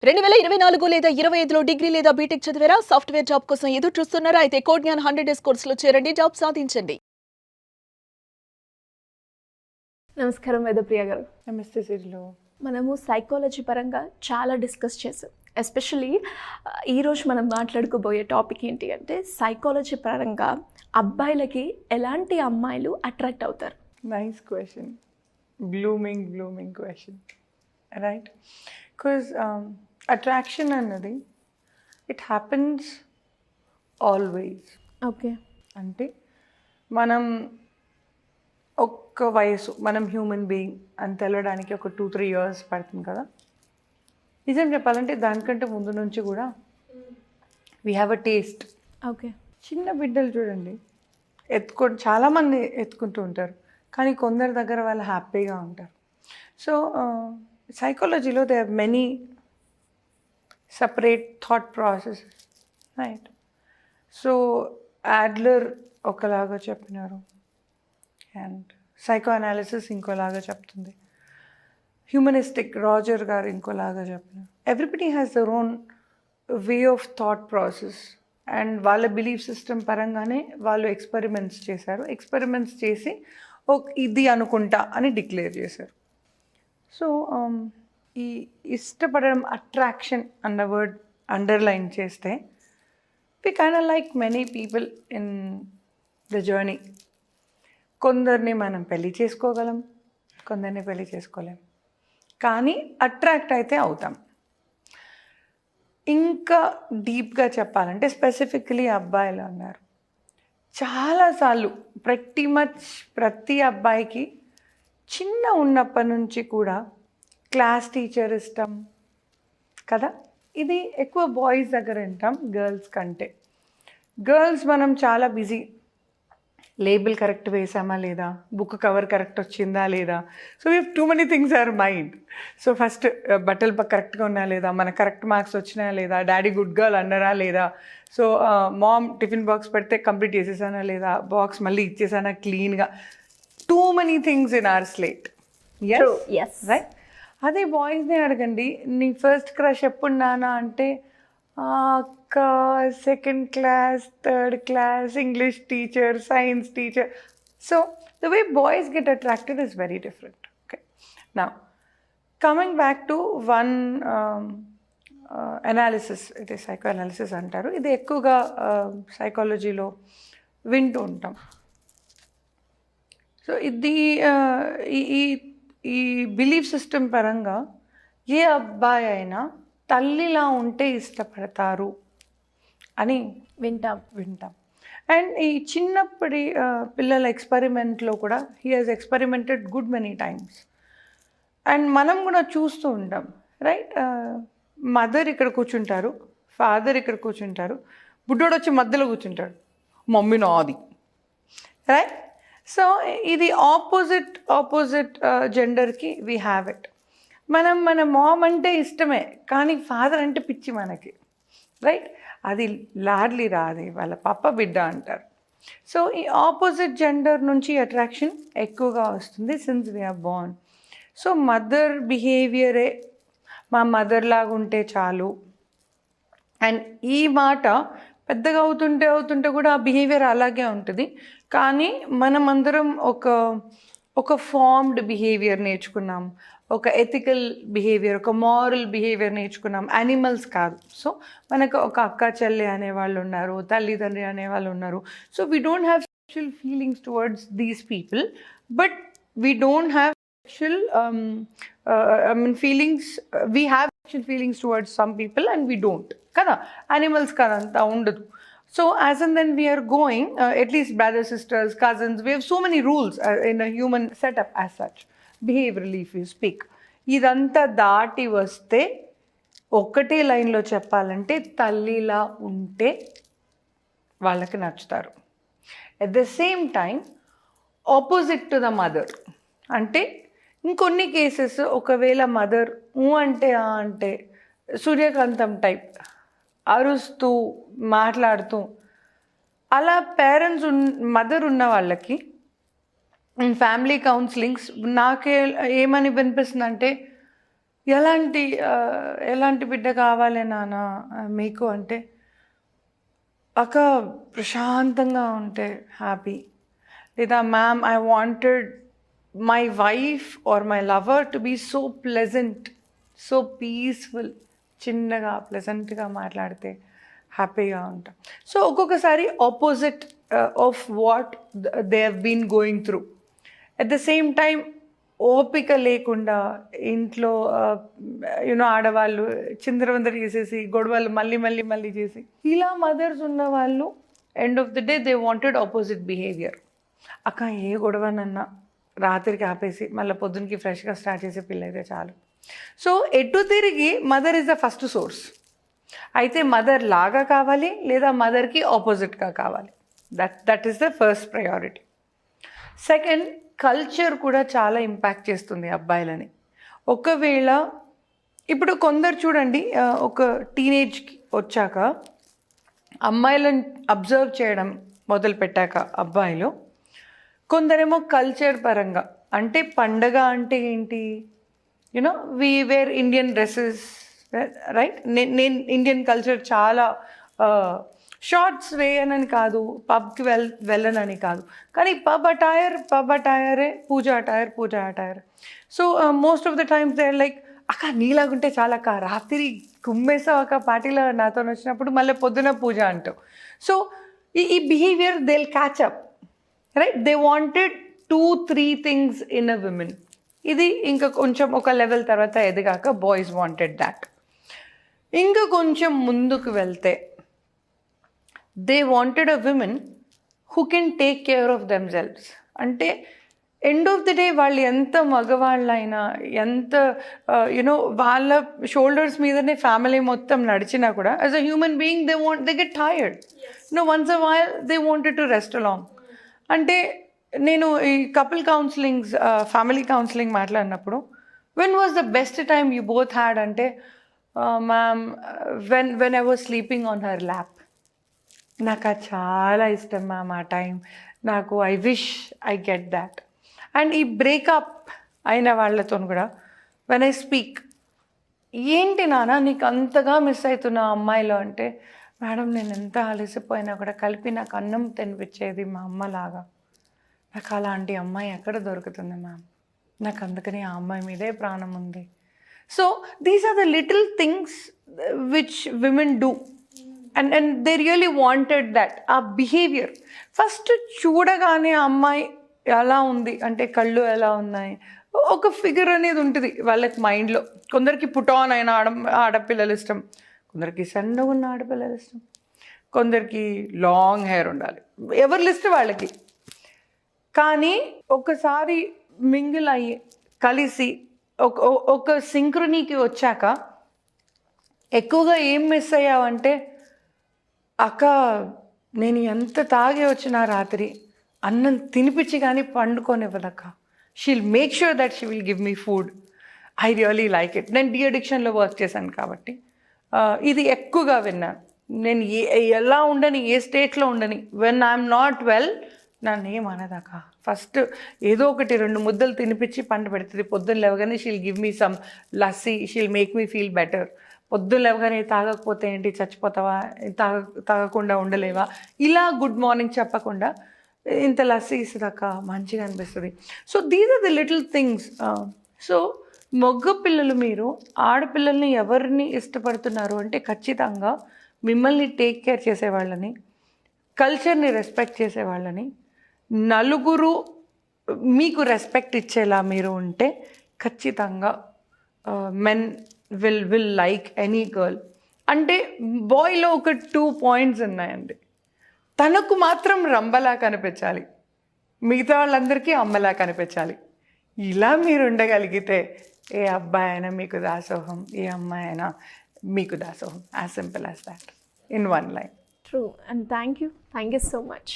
2024 లేదా 25లో డిగ్రీ లేదా బీటెక్ చదివారా? సాఫ్ట్‌వేర్ జాబ్ కోసం ఎదురు చూస్తున్నారా? అయితే కోడ్ జ్ఞాన్ 100 డేస్ కోర్సులో చేరండి. జాబ్ సాధించండి. నమస్కారం వేదప్రియ గారు. నమస్తే సిరిలో. మనము సైకాలజీ పరంగా చాలా డిస్కస్ చేసాం. ఎస్పెషల్లీ ఈరోజు మనం మాట్లాడుకోబోయే టాపిక్ ఏంటి అంటే సైకాలజీ పరంగా అబ్బాయిలకి ఎలాంటి అమ్మాయిలు అట్రాక్ట్ అవుతారు? Nice question. Blooming question, right? Because attraction అన్నది ఇట్ హ్యాపెన్స్ ఆల్వేస్. ఓకే. అంటే మనం ఒక్క వయసు, మనం హ్యూమన్ బీయింగ్ అని తెలవడానికి ఒక 2-3 years పడుతుంది కదా. నిజం చెప్పాలంటే దానికంటే ముందు నుంచి కూడా we have a taste. Okay. చిన్న బిడ్డలు చూడండి, చాలామంది ఎత్తుకుంటూ ఉంటారు, కానీ కొందరి దగ్గర వాళ్ళు హ్యాపీగా ఉంటారు. సో సైకాలజీలో they are many separate thought processes, right? So Adler ఒకలాగా చెప్పినారు అండ్ సైకో అనాలిసిస్ ఇంకోలాగా చెప్తుంది, హ్యూమనిస్టిక్ రాజర్ గారు ఇంకోలాగా చెప్పినారు. Everybody has their own way of thought process and వాళ్ళ బిలీఫ్ సిస్టమ్ పరంగానే వాళ్ళు ఎక్స్పెరిమెంట్స్ చేశారు. ఎక్స్పెరిమెంట్స్ చేసి ఇది అనుకుంటా అని డిక్లేర్ చేశారు. సో ఈ ఇష్టపడడం, అట్రాక్షన్ అన్న వర్డ్ అండర్లైన్ చేస్తే we kind of like many people in the journey. కొందరిని మనం పెళ్లి చేసుకోగలం, కొందరిని పెళ్లి చేసుకోలేం, కానీ అట్రాక్ట్ అయితే అవుతాం. ఇంకా డీప్గా చెప్పాలంటే స్పెసిఫికలీ అబ్బాయిలు అన్నారు, చాలాసార్లు ప్రతి అబ్బాయికి చిన్న ఉన్నప్పటి నుంచి కూడా క్లాస్ టీచర్ ఇష్టం కదా. ఇది ఎక్కువ బాయ్స్ దగ్గర వింటాం గర్ల్స్ కంటే. గర్ల్స్ మనం చాలా బిజీ, లేబుల్ కరెక్ట్ వేసామా లేదా, బుక్ కవర్ కరెక్ట్ వచ్చిందా లేదా, so we have too many things our mind. So first బట్టలు కరెక్ట్గా ఉన్నా లేదా, మన కరెక్ట్ మార్క్స్ వచ్చినాయా లేదా, డాడీ గుడ్ గర్ల్ అన్నారా లేదా, సో మామ్ టిఫిన్ బాక్స్ పెడితే కంప్లీట్ చేసేసానా లేదా, బాక్స్ మళ్ళీ ఇచ్చేసానా క్లీన్గా. Two many things in our slate. Yes. Right? అదే బాయ్స్ని అడగండి, నీ ఫస్ట్ క్రష్ ఎప్పుడు నానా అంటే అక్క, second class, third class, English teacher, science teacher. So the way boys get attracted is very different. Okay, నా coming back to one analysis, ఇది psycho analysis అంటారు. ఇది ఎక్కువగా సైకాలజీలో వింటూ ఉంటాం. సో ఇది ఈ బిలీఫ్ సిస్టమ్ పరంగా ఏ అబ్బాయి అయినా తల్లిలా ఉంటే ఇష్టపడతారు అని వింటాం. అండ్ ఈ చిన్నప్పటి పిల్లల ఎక్స్పెరిమెంట్లో కూడా he has experimented good many times. And మనం కూడా చూస్తూ ఉంటాం, రైట్? మదర్ ఇక్కడ కూర్చుంటారు, ఫాదర్ ఇక్కడ కూర్చుంటారు, బుడ్డోడు వచ్చి మధ్యలో కూర్చుంటాడు, మమ్మీ నాది, రైట్? సో ఇది ఆపోజిట్ జెండర్కి వీ హ్యావ్ ఇట్. మన మామ్ అంటే ఇష్టమే, కానీ ఫాదర్ అంటే పిచ్చి మనకి, రైట్? అది లాడ్లీ రాది, వాళ్ళ పప్ప బిడ్డ అంటారు. సో ఈ ఆపోజిట్ జెండర్ నుంచి అట్రాక్షన్ ఎక్కువగా వస్తుంది since we are born. So mother బిహేవియరే మా మదర్ లాగా ఉంటే చాలు. అండ్ ఈ మాట పెద్దగా అవుతుంటే కూడా ఆ బిహేవియర్ అలాగే ఉంటుంది. కానీ మనమందరం ఒక ఫార్మ్డ్ బిహేవియర్ నేర్చుకున్నాం, ఒక ఎథికల్ బిహేవియర్, ఒక మారల్ బిహేవియర్ నేర్చుకున్నాం, యానిమల్స్ కాదు. సో మనకు ఒక అక్క చెల్లి అనేవాళ్ళు ఉన్నారు, తల్లిదండ్రి అనేవాళ్ళు ఉన్నారు. So we don't have special feelings towards these people, but we don't have special feelings. We have special feelings towards some people and we don't కదా. యానిమల్స్ కదా అంతా ఉండదు. So as and then we are going, at least brothers, sisters, cousins, we have so many rules in a human setup as such, behaviorally if you speak. ఇదంతా దాటి వస్తే ఒక్కటే లైన్లో చెప్పాలంటే తల్లిలా ఉంటే వాళ్ళకి నచ్చుతారు. At the same time opposite to the mother అంటే ఇంకొన్ని కేసెస్ ఒకవేళ మదర్ అంటే సూర్యకాంతం టైప్ అరుస్తూ మాట్లాడుతూ అలా పేరెంట్స్ మదర్ ఉన్న వాళ్ళకి ఫ్యామిలీ కౌన్సిలింగ్స్ నాకే ఏమని వినిపిస్తుంది అంటే ఎలాంటి బిడ్డ కావాలి నాన్న మీకు అంటే, అక్క ప్రశాంతంగా ఉంటే హ్యాపీ, లేదా ma'am I wanted my wife or my lover to be so pleasant, so peaceful, చిన్నగా ప్లెజెంట్గా మాట్లాడితే హ్యాపీగా ఉంటాం. సో ఒక్కొక్కసారి opposite of what they have been going through. At the same time ఓపిక లేకుండా ఇంట్లో ఆడవాళ్ళు చిందరవందర చేసేసి గొడవలు మళ్ళీ చేసి, ఇలా మదర్స్ ఉన్న వాళ్ళు end of the day they wanted opposite behaviour. అక్క ఏ గొడవనన్నా రాత్రికి ఆపేసి మళ్ళీ పొద్దునకి ఫ్రెష్గా స్టార్ట్ చేసే పిల్ల అయితే చాలు. సో ఎటు తిరిగి mother is the first source. అయితే మదర్ లాగా కావాలి, లేదా మదర్కి ఆపోజిట్గా కావాలి. That is the first priority. Second, culture కూడా చాలా ఇంపాక్ట్ చేస్తుంది అబ్బాయిలని. ఒకవేళ ఇప్పుడు కొందరు చూడండి, ఒక టీనేజ్కి వచ్చాక అమ్మాయిలను అబ్జర్వ్ చేయడం మొదలుపెట్టాక అబ్బాయిలు, కొందరేమో కల్చర్ పరంగా, అంటే పండగ అంటే ఏంటి, we wear Indian dresses, right. నేను ఇండియన్ కల్చర్ చాలా షార్ట్స్ వేయనని కాదు, పబ్కి వెళ్ళనని కాదు, కానీ పబ్ అటైరే puja attire. So most of the times they like, అక్క నీలాగుంటే చాలా అక్క, రాత్రి కుమ్మేసావు అక్క పార్టీలో నాతో వచ్చినప్పుడు, మళ్ళీ పొద్దున పూజ అంటావు. సో ఈ behaviour they will catch up, right. They wanted 2-3 things in a women. ఇది ఇంకా కొంచెం ఒక లెవెల్ తర్వాత ఎదిగాక బాయ్స్ వాంటెడ్ దాట్. ఇంకా కొంచెం ముందుకు వెళ్తే they wanted a women who can take care of themselves. అంటే ఎండ్ ఆఫ్ ది డే వాళ్ళు ఎంత మగవాళ్ళైనా, ఎంత వాళ్ళ షోల్డర్స్ మీదనే ఫ్యామిలీ మొత్తం నడిచినా కూడా as a human being they get tired. Once a while they wanted to rest along. అంటే నేను ఈ కపుల్ కౌన్సిలింగ్స్, ఫ్యామిలీ కౌన్సిలింగ్ మాట్లాడినప్పుడు, when was the best time you both had అంటే, ma'am when I was sleeping on her lap. నాకు అది చాలా ఇష్టం ma'am ఆ టైం, నాకు I wish I get that. And ఈ బ్రేకప్ అయిన వాళ్ళతో కూడా వెన్ ఐ స్పీక్, ఏంటి నాన్న నీకు అంతగా మిస్ అవుతున్నా అమ్మాయిలో అంటే, మేడం నేను ఎంత అలసిపోయినా కూడా కలిపి నాకు అన్నం తినిపించేది మా అమ్మలాగా, నాకు అలాంటి అమ్మాయి ఎక్కడ దొరుకుతుంది మ్యామ్, నాకు అందుకని ఆ అమ్మాయి మీదే ప్రాణం ఉంది. So these are the little things which women do, and they really wanted that. ఆ బిహేవియర్ ఫస్ట్ చూడగానే ఆ అమ్మాయి ఎలా ఉంది అంటే, కళ్ళు ఎలా ఉన్నాయి, ఒక ఫిగర్ అనేది ఉంటుంది వాళ్ళకి మైండ్లో. కొందరికి పుటాన్ అయిన ఆడపిల్లలు ఇష్టం, కొందరికి సన్నగా ఉన్న ఆడపిల్లలు ఇష్టం, కొందరికి లాంగ్ హెయిర్ ఉండాలి, ఎవరి లిస్ట్ వాళ్ళకి. కానీ ఒకసారి మింగిల్ అయ్యి కలిసి ఒక సింక్రనీకి వచ్చాక ఎక్కువగా ఏం మిస్ అయ్యావంటే, అక్క నేను ఎంత తాగి వచ్చినా రాత్రి అన్నం తినిపించి కానీ పండుకోనివ్వదక్క, she'll make sure that she will give me food, I really like it. నేను డీ అడిక్షన్లో వర్క్ చేశాను కాబట్టి ఇది ఎక్కువగా విన్నాను. నేను ఎలా ఉండని, ఏ స్టేట్లో ఉండని, వెన్ ఐఎమ్ నాట్ వెల్ నన్ను ఏమనదాక ఫస్ట్ ఏదో ఒకటి 2 ముద్దలు తినిపించి పంట పెడుతుంది. పొద్దున్న లేవగానే she'll give me some lassi, she'll make me feel better. పొద్దున్న లేవగానే తాగకపోతే ఏంటి చచ్చిపోతావా, తాగకుండా ఉండలేవా, ఇలా గుడ్ మార్నింగ్ చెప్పకుండా ఇంత లస్సీ ఇస్తుందాక మంచిగా అనిపిస్తుంది. So these are the little things. So మగ పిల్లలు, మీరు ఆడపిల్లల్ని ఎవరిని ఇష్టపడుతున్నారు అంటే, ఖచ్చితంగా మిమ్మల్ని టేక్ కేర్ చేసేవాళ్ళని, కల్చర్ని రెస్పెక్ట్ చేసేవాళ్ళని, నలుగురు మీకు రెస్పెక్ట్ ఇచ్చేలా మీరు ఉంటే ఖచ్చితంగా men will like any girl. అంటే బాయ్లో ఒక 2 పాయింట్స్ ఉన్నాయండి. తనకు మాత్రం రంబలా కనిపించాలి, మిగతా వాళ్ళందరికీ అమ్మలా కనిపించాలి. ఇలా మీరు ఉండగలిగితే ఏ అబ్బాయి అయినా మీకు దాసోహం, ఏ అమ్మాయి అయినా మీకు దాసోహం. As simple as that, in 1 line. True, and thank you so much.